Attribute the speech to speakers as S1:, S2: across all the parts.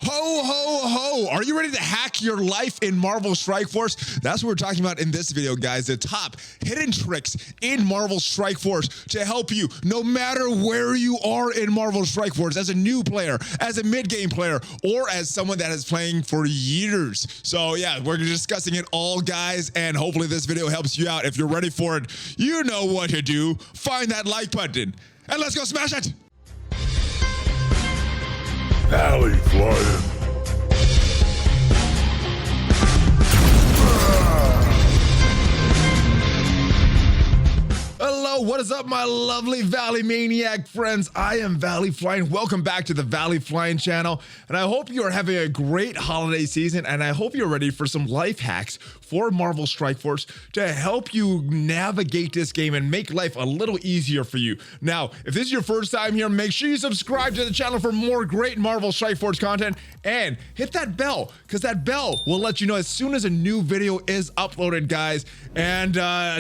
S1: Ho, ho, ho. Are you ready to hack your life in Marvel Strike Force? That's what we're talking about in this video, guys. The top hidden tricks in Marvel Strike Force to help you no matter where you are in Marvel Strike Force, as a new player, as a mid-game player, or as someone that is playing for years. So yeah, we're discussing it all, guys, and hopefully this video helps you out. If you're ready for it, you know what to do. Find that like button and let's go smash it.
S2: ValleyFlyin.
S1: Hello, what is up, my lovely Valley Maniac friends? I am ValleyFlyin. Welcome back to the ValleyFlyin channel, and I hope you are having a great holiday season, and I hope you're ready for some life hacks for Marvel Strike Force to help you navigate this game and make life a little easier for you. Now, if this is your first time here, make sure you subscribe to the channel for more great Marvel Strike Force content, and hit that bell, because that bell will let you know as soon as a new video is uploaded, guys. And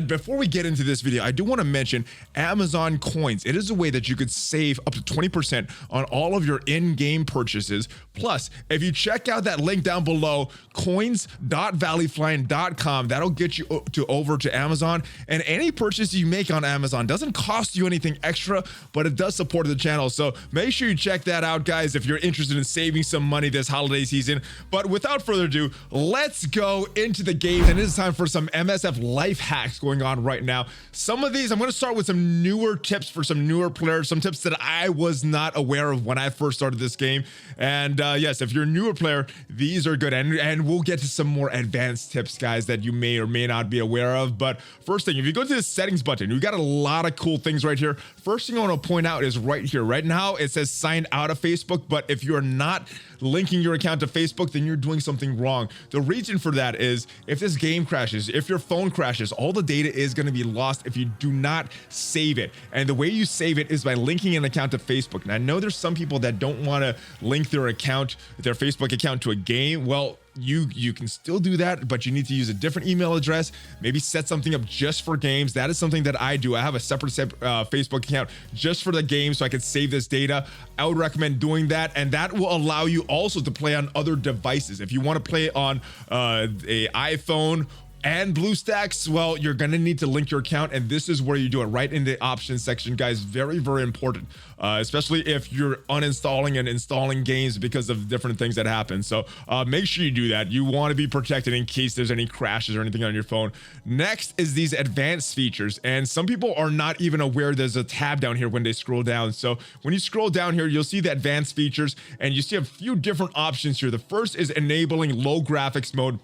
S1: before we get into this video, I do want to mention Amazon coins. It is a way that you could save up to 20% on all of your in-game purchases. Plus, if you check out that link down below, coins.valleyflyin.com, that'll get you over to Amazon. And any purchase you make on Amazon doesn't cost you anything extra, but it does support the channel. So make sure you check that out, guys, if you're interested in saving some money this holiday season. But without further ado, let's go into the game. And it is time for some MSF Life Hacks going on right now. Some of these, I'm going to start with some newer tips for some newer players, some tips that I was not aware of when I first started this game. And yes, if you're a newer player, these are good. And we'll get to some more advanced tips, guys, that you may or may not be aware of. But first thing, if you go to the settings button, we got a lot of cool things right here. First thing I want to point out is right here. Right now, it says sign out of Facebook. But if you're not linking your account to Facebook, then you're doing something wrong. The reason for that is if this game crashes, if your phone crashes, all the data is going to be lost if you do not save it. And the way you save it is by linking an account to Facebook. And I know there's some people that don't want to link their account, their Facebook account, to a game. Well, you can still do that, but you need to use a different email address, maybe set something up just for games. That is something that I do. I have a separate Facebook account just for the game so I can save this data. I would recommend doing that, and that will allow you also to play on other devices. If you want to play on a iPhone and BlueStacks, well, you're gonna need to link your account, and this is where you do it, right in the options section, guys. Very, very important, especially if you're uninstalling and installing games because of different things that happen. So make sure you do that. You want to be protected in case there's any crashes or anything on your phone. Next is these advanced features, and some people are not even aware there's a tab down here when they scroll down. So when you scroll down here, you'll see the advanced features, and you see a few different options here. The first is enabling low graphics mode.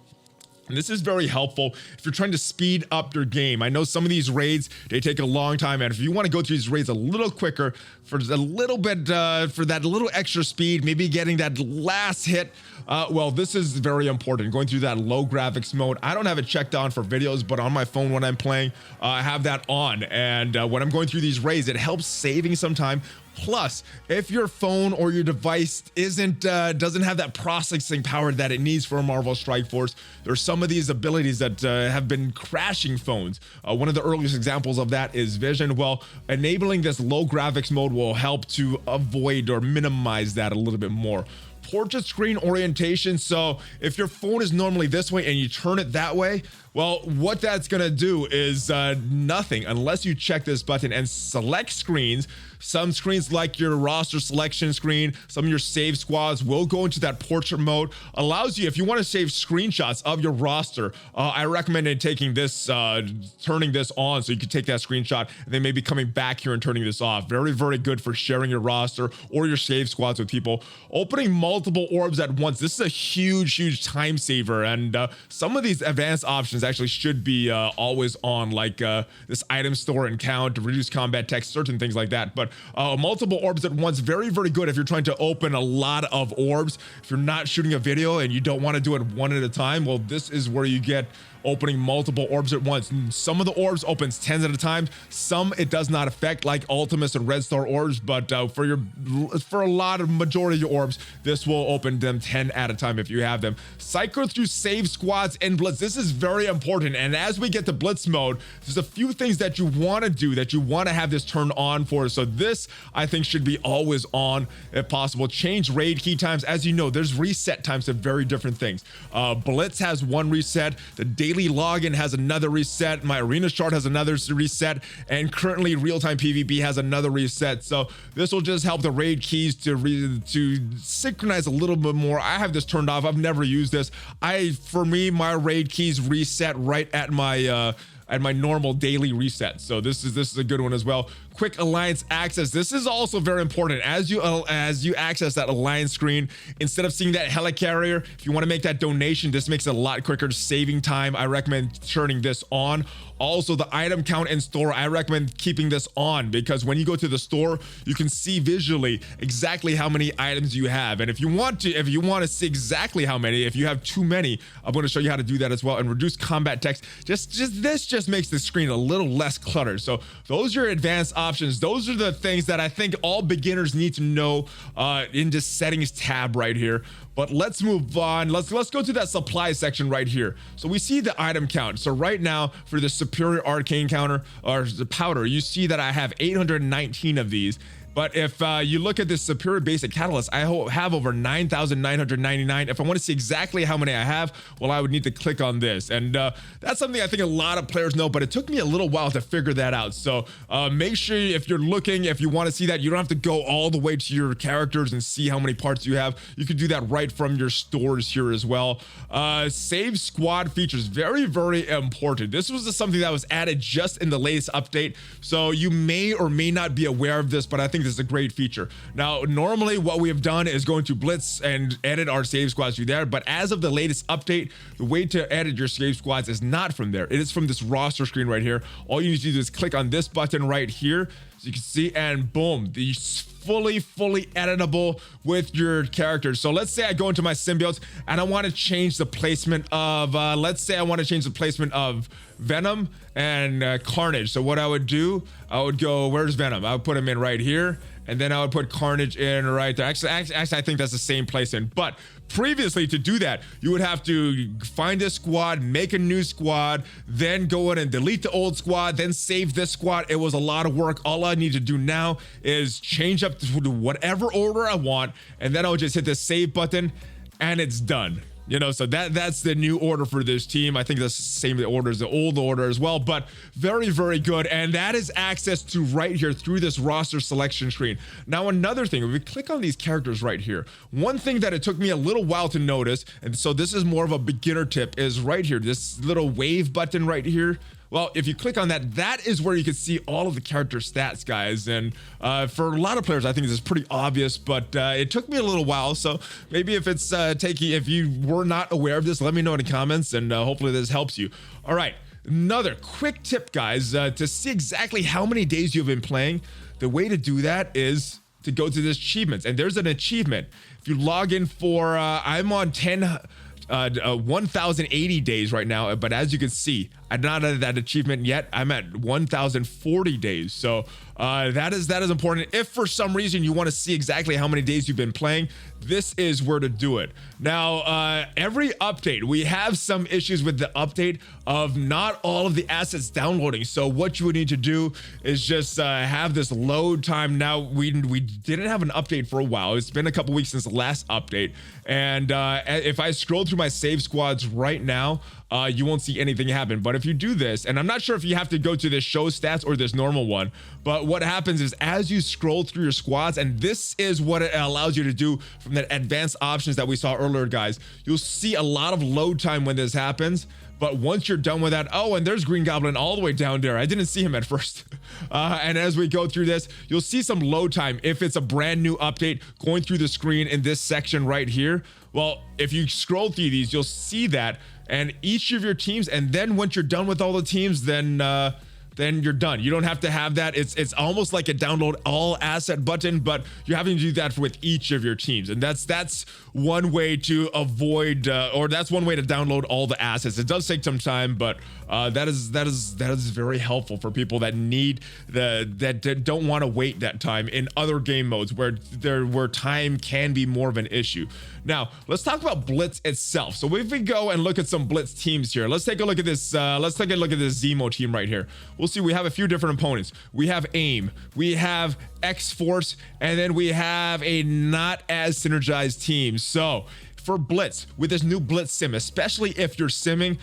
S1: And this is very helpful if you're trying to speed up your game. I know some of these raids, they take a long time, and if you want to go through these raids a little quicker, for a little bit, for that little extra speed, maybe getting that last hit, well, this is very important, going through that low graphics mode. I don't have it checked on for videos, but on my phone when I'm playing, I have that on. And when I'm going through these raids, it helps saving some time. Plus, if your phone or your device doesn't have that processing power that it needs for a Marvel Strike Force, there's some of these abilities that have been crashing phones. One of the earliest examples of that is Vision. Well, enabling this low graphics mode will help to avoid or minimize that a little bit more. Portrait screen orientation. So if your phone is normally this way and you turn it that way, well, what that's gonna do is nothing unless you check this button and select screens. Some screens, like your roster selection screen, some of your save squads will go into that portrait mode. Allows you, if you want to save screenshots of your roster, I recommend taking this, turning this on so you can take that screenshot and then maybe coming back here and turning this off. Very, very good for sharing your roster or your save squads with people. Opening multiple orbs at once. This is a huge, huge time saver, and some of these advanced options actually should be always on, like this item store and count, reduce combat text, certain things like that. But multiple orbs at once, very, very good if you're trying to open a lot of orbs. If you're not shooting a video and you don't want to do it one at a time, well, this is where you get opening multiple orbs at once. Some of the orbs opens 10 at a time. Some it does not affect, like Ultimus and Red Star orbs, but for a lot of majority of your orbs, this will open them 10 at a time if you have them. Cycle through save squads and Blitz. This is very important. And as we get to Blitz mode, there's a few things that you want to do, that you want to have this turned on for. So this, I think, should be always on if possible. Change raid key times. As you know, there's reset times to very different things. Blitz has one reset. The daily login has another reset. My arena chart has another reset. And currently real-time PvP has another reset. So this will just help the raid keys to synchronize a little bit more. I have this turned off. I've never used this. For me, my raid keys reset right at my normal daily reset. So this is a good one as well. Quick alliance access. This is also very important. As you access that alliance screen, instead of seeing that helicarrier, if you want to make that donation, this makes it a lot quicker, saving time. I recommend turning this on. Also, the item count in store, I recommend keeping this on, because when you go to the store, you can see visually exactly how many items you have. And if you want to see exactly how many, if you have too many, I'm going to show you how to do that as well. And reduce combat text. This just makes the screen a little less cluttered. So those are your advanced options. Those are the things that I think all beginners need to know in this settings tab right here. But let's move on. Let's go to that supply section right here. So we see the item count. So right now for the superior arcane counter, or the powder, you see that I have 819 of these. But if you look at this superior basic catalyst, I have over 9,999. If I want to see exactly how many I have, well, I would need to click on this. And that's something I think a lot of players know, but it took me a little while to figure that out. So make sure if you're looking, if you want to see that, you don't have to go all the way to your characters and see how many parts you have. You can do that right from your stores here as well. Save squad features, very, very important. This was something that was added just in the latest update. So you may or may not be aware of this, but I think this is a great feature. Now, normally what we have done is going to Blitz and edit our save squads through there, but as of the latest update, the way to edit your save squads is not from there. It is from this roster screen right here. All you need to do is click on this button right here, so you can see, and boom, these fully editable with your characters. So let's say I go into my symbiotes and I want to change the placement of let's say I want to change the placement of Venom and Carnage. So what I would do, I would go, where's Venom? I would put him in right here, and then I would put Carnage in right there. Actually, I think that's the same placement. But previously, to do that, you would have to find a squad, make a new squad, then go in and delete the old squad, then save this squad. It was a lot of work. All I need to do now is change up to whatever order I want, and then I'll just hit the save button, and it's done. You know, so that's the new order for this team. I think that's the same order as the old order as well, but very, very good. And that is access to right here through this roster selection screen. Now, another thing, if we click on these characters right here, one thing that it took me a little while to notice, and so this is more of a beginner tip, is right here, this little wave button right here. Well, if you click on that, that is where you can see all of the character stats, guys. And for a lot of players, I think this is pretty obvious, but it took me a little while. So maybe if it's if you were not aware of this, let me know in the comments, and hopefully this helps you. All right, another quick tip, guys, to see exactly how many days you've been playing. The way to do that is to go to this achievements, and there's an achievement. If you log in for, I'm on 1,080 days right now, but as you can see, I'm not at that achievement yet. I'm at 1,040 days. So that is important. If for some reason you want to see exactly how many days you've been playing, this is where to do it. Now, every update, we have some issues with the update of not all of the assets downloading. So what you would need to do is just have this load time. Now, we didn't have an update for a while. It's been a couple weeks since the last update. And if I scroll through my save squads right now, you won't see anything happen. But if you do this, and I'm not sure if you have to go to this show stats or this normal one, but what happens is as you scroll through your squads, and this is what it allows you to do from that advanced options that we saw earlier, guys, you'll see a lot of load time when this happens. But once you're done with that, oh, and there's Green Goblin all the way down there. I didn't see him at first. And as we go through this, you'll see some load time if it's a brand new update going through the screen in this section right here. Well, if you scroll through these, you'll see that, and each of your teams, and then once you're done with all the teams, then then you're done. You don't have to have that. It's almost like a download all asset button, but you're having to do that with each of your teams. And that's one way to avoid, or that's one way to download all the assets. It does take some time, but that is very helpful for people that need that don't want to wait that time in other game modes where time can be more of an issue. Now, let's talk about Blitz itself. So if we go and look at some Blitz teams here, let's take a look at this. Let's take a look at this Zemo team right here. We'll see we have a few different opponents. We have AIM, we have X-Force, and then we have a not as synergized team. So for Blitz, with this new Blitz sim, especially if you're simming,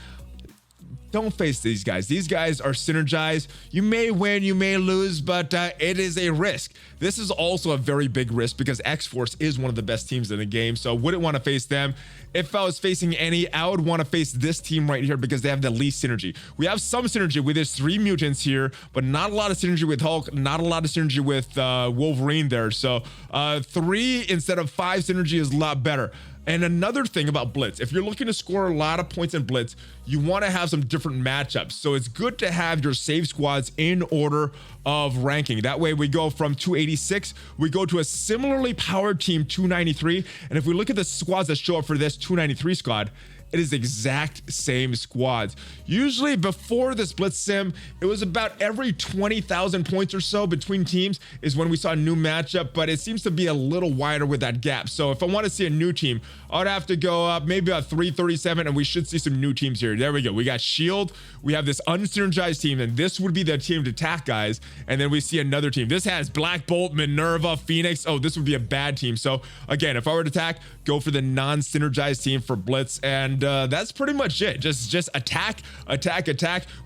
S1: don't face these guys. These guys are synergized. You may win, you may lose, but it is a risk. This is also a very big risk because X-Force is one of the best teams in the game, so I wouldn't want to face them. If I was facing any, I would want to face this team right here because they have the least synergy. We have some synergy with his 3 mutants here, but not a lot of synergy with Hulk, not a lot of synergy with Wolverine there. So 3 instead of 5 synergy is a lot better. And another thing about Blitz, if you're looking to score a lot of points in Blitz, you want to have some different matchups. So it's good to have your save squads in order of ranking. That way we go from 286, we go to a similarly powered team 293. And if we look at the squads that show up for this 293 squad, it is exact same squads. Usually before this Blitz sim, it was about every 20,000 points or so between teams is when we saw a new matchup, but it seems to be a little wider with that gap. So if I want to see a new team, I'd have to go up maybe about 337, and we should see some new teams here. There we go. We got Shield. We have this unsynergized team, and this would be the team to attack, guys. And then we see another team. This has Black Bolt, Minerva, Phoenix. Oh, this would be a bad team. So again, if I were to attack, go for the non-synergized team for Blitz, and that's pretty much it. Just attack.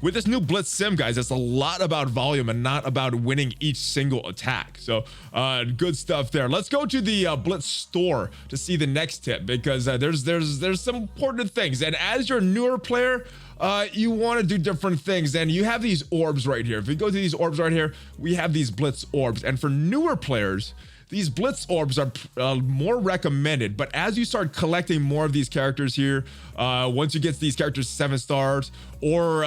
S1: With this new Blitz sim, guys, it's a lot about volume and not about winning each single attack. So good stuff there. Let's go to the Blitz store to see the next tip, because there's some important things. And as your newer player, you want to do different things, and you have these orbs right here. If we go to these orbs right here, we have these Blitz orbs, and for newer players, these Blitz orbs are more recommended. But as you start collecting more of these characters here, once you get these characters 7 stars, or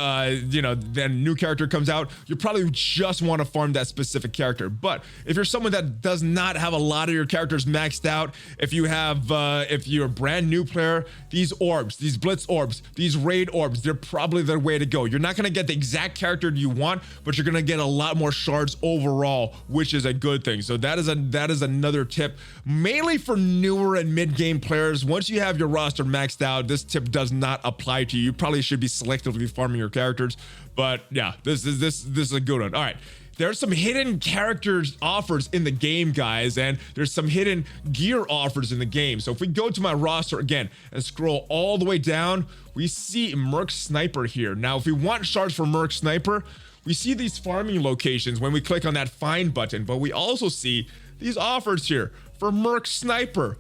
S1: you know, then a new character comes out, you probably just want to farm that specific character. But if you're someone that does not have a lot of your characters maxed out, if you have if you're a brand new player, these orbs, these Blitz orbs, these raid orbs, they're probably the way to go. You're not going to get the exact character you want, but you're going to get a lot more shards overall, which is a good thing. So that is another tip, mainly for newer and mid-game players. Once you have your roster maxed out, this tip does not apply to you. You probably should be selectively farming your characters, but yeah, this is a good one. All right, there's some hidden characters offers in the game, guys, and there's some hidden gear offers in the game. So if we go to my roster again and scroll all the way down, we see Merc Sniper here. Now if we want shards for Merc Sniper, we see these farming locations when we click on that find button, but we also see these offers here for Merc Sniper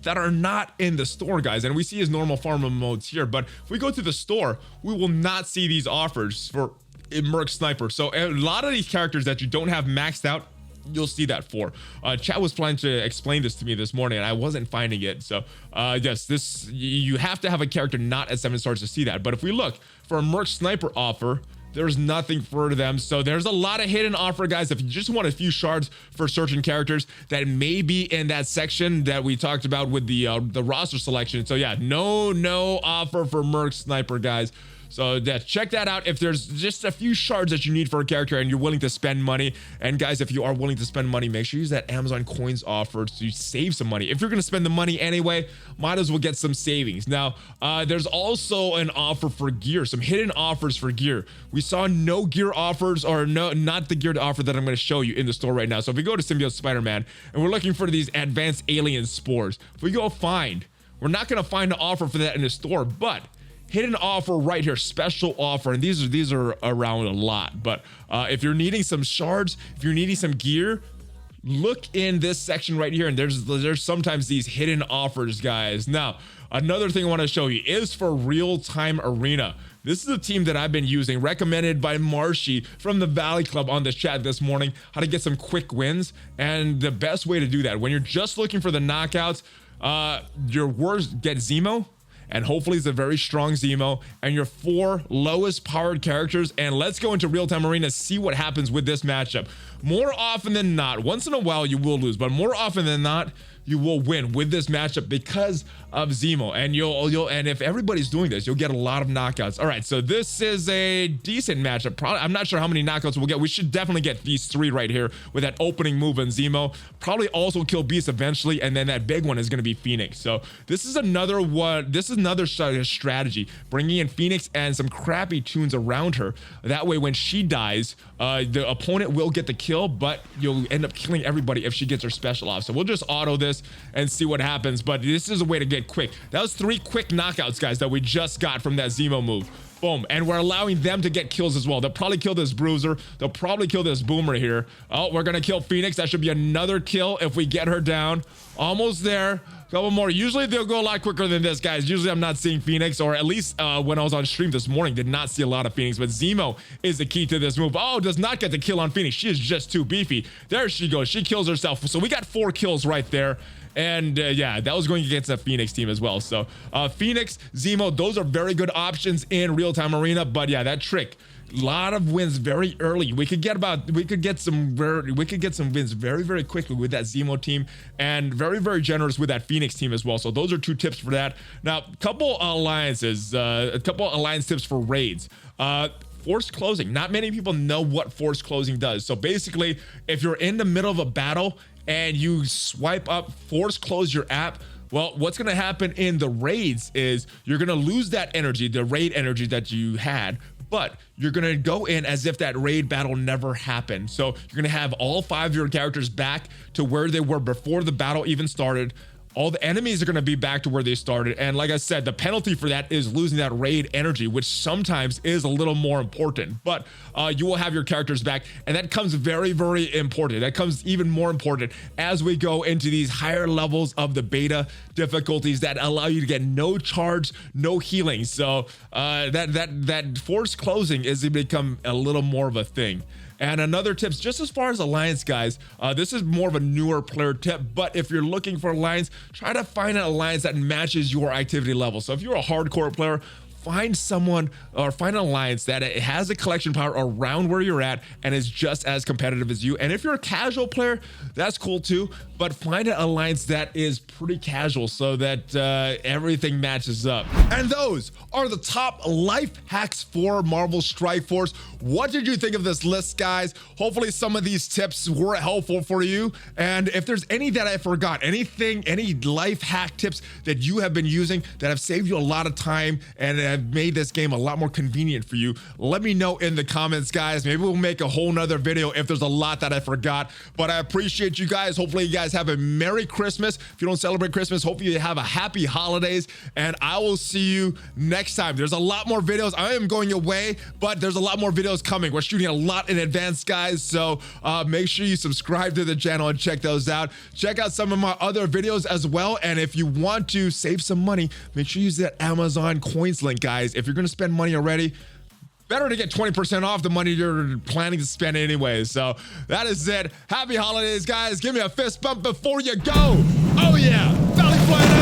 S1: that are not in the store, guys. And we see his normal farm modes here, but if we go to the store, we will not see these offers for Merc Sniper. So a lot of these characters that you don't have maxed out, you'll see that for. Chat was planning to explain this to me this morning and I wasn't finding it. So yes, this, you have to have a character not at 7 stars to see that. But if we look for a Merc Sniper offer, there's nothing for them. So there's a lot of hidden offer, guys. If you just want a few shards for certain characters that may be in that section that we talked about with the roster selection. So yeah, no offer for Merc Sniper, guys. So yeah, check that out if there's just a few shards that you need for a character and you're willing to spend money. And guys, if you are willing to spend money, make sure you use that Amazon coins offer to save some money. If you're going to spend the money anyway, might as well get some savings. Now, there's also an offer for gear, some hidden offers for gear. We saw no gear offers, or no, not the gear offer that I'm going to show you in the store right now. So if we go to Symbiote Spider-Man and we're looking for these advanced alien spores, if we go find, we're not going to find an offer for that in the store, but hidden offer right here, special offer, and these are around a lot. But if you're needing some shards, if you're needing some gear, look in this section right here, and there's sometimes these hidden offers, guys. Now, another thing I want to show you is for RealTime Arena. This is a team that I've been using, recommended by Marshy from the Valley Club on the chat this morning, how to get some quick wins. And the best way to do that, when you're just looking for the knockouts, your worst, get Zemo. and hopefully it's a very strong Zemo and your 4 lowest powered characters. And let's go into RealTime Arena, see what happens with this matchup. More often than not, once in a while you will lose, but more often than not, you will win with this matchup because of Zemo. And and if everybody's doing this, you'll get a lot of knockouts. All right, so this is a decent matchup. Probably, I'm not sure how many knockouts we'll get. We should definitely get these 3 right here with that opening move on Zemo. Probably also kill Beast eventually, and then that big one is going to be Phoenix. So this is another one. This is another strategy, bringing in Phoenix and some crappy tunes around her. That way, when she dies, the opponent will get the kill, but you'll end up killing everybody if she gets her special off. So we'll just auto this and see what happens, but this is a way to get quick. That was 3 quick knockouts, guys, that we just got from that Zemo move. Boom. And we're allowing them to get kills as well. They'll probably kill this Bruiser. They'll probably kill this Boomer here. Oh, we're gonna kill Phoenix. That should be another kill if we get her down. Almost there. Couple more. Usually they'll go a lot quicker than this, guys. Usually I'm not seeing Phoenix, or at least when I was on stream this morning, did not see a lot of Phoenix, but Zemo is the key to this move. Oh, does not get the kill on Phoenix. She is just too beefy. There she goes. She kills herself. So we got 4 kills right there. And yeah, that was going against a Phoenix team as well. So Phoenix, Zemo, those are very good options in RealTime Arena. But yeah, that trick, a lot of wins very early. We could get some wins very, very quickly with that Zemo team, and very, very generous with that Phoenix team as well. So those are 2 tips for that. Now, a couple alliance tips for raids. Forced closing. Not many people know what forced closing does. So basically, if you're in the middle of a battle and you swipe up force close your app, well, what's going to happen in the raids is you're going to lose that energy, the raid energy that you had, but you're going to go in as if that raid battle never happened. So you're going to have all 5 of your characters back to where they were before the battle even started. All the enemies are going to be back to where they started. And like I said, the penalty for that is losing that raid energy, which sometimes is a little more important, but you will have your characters back. And that comes very, very important. That comes even more important as we go into these higher levels of the beta difficulties that allow you to get no charge, no healing. So that forced closing is going to become a little more of a thing. And another tips, just as far as alliance, guys, this is more of a newer player tip, but if you're looking for alliance, try to find an alliance that matches your activity level. So if you're a hardcore player, find someone or find an alliance that it has a collection power around where you're at and is just as competitive as you. And if you're a casual player, that's cool too, but find an alliance that is pretty casual so that everything matches up. And those are the top life hacks for Marvel Strike Force. What did you think of this list, guys? Hopefully some of these tips were helpful for you. And if there's any that I forgot, anything, any life hack tips that you have been using that have saved you a lot of time and have made this game a lot more convenient for you, let me know in the comments, guys. Maybe we'll make a whole nother video if there's a lot that I forgot, but I appreciate you guys. Hopefully you guys have a Merry Christmas. If you don't celebrate Christmas, hopefully you have a happy holidays, and I will see you next time. There's a lot more videos. I am going away, but there's a lot more videos coming. We're shooting a lot in advance, guys, so make sure you subscribe to the channel and check those out. Check out some of my other videos as well, and if you want to save some money, make sure you use that Amazon coins link, guys. If you're going to spend money already, better to get 20% off the money you're planning to spend anyway. So that is it. Happy holidays, guys. Give me a fist bump before you go. Oh yeah, ValleyFlyin.